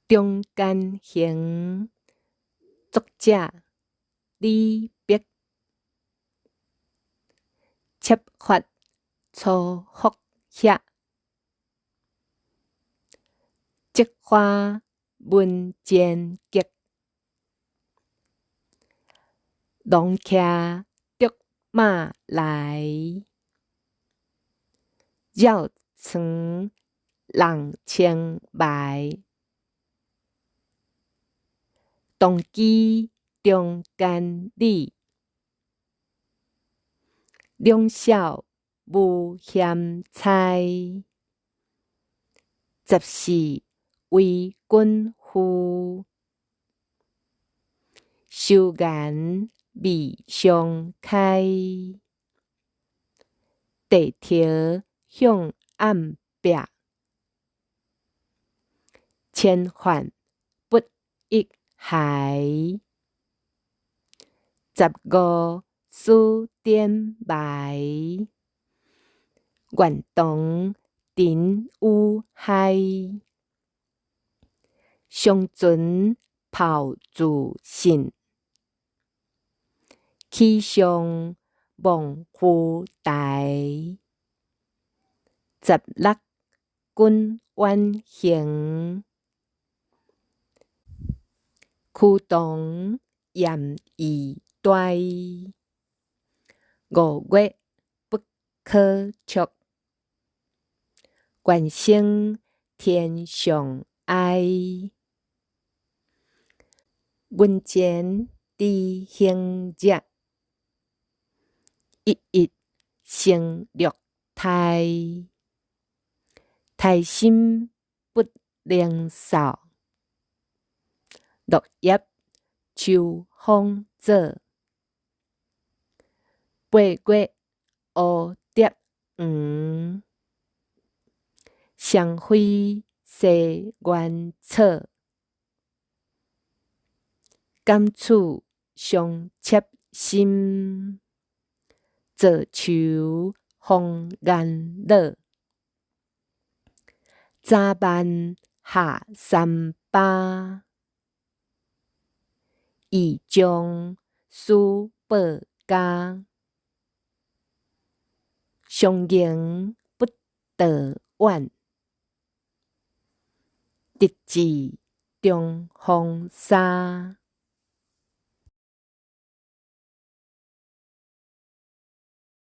中间行，作者李白。切发初复歇，菊花闻间结。龙骑竹马来，绕床人千埋。当机中间里，两小无嫌猜。十四为君妇，羞颜未相开。地条向暗壁，千唤不一骸。十五思点埋，愿同尘有害。伤存抱自信，气象望夫台。十六君远行，驱动严以待。五月不可促，愿生天上爱。文前知行者，一一成略态。态心不能少，落叶秋风早。八月蝴蝶黄，双飞西原草。感触伤切心，造愁风眼老。早晚下三巴，意将事报家。相迎不道远，直至中风沙。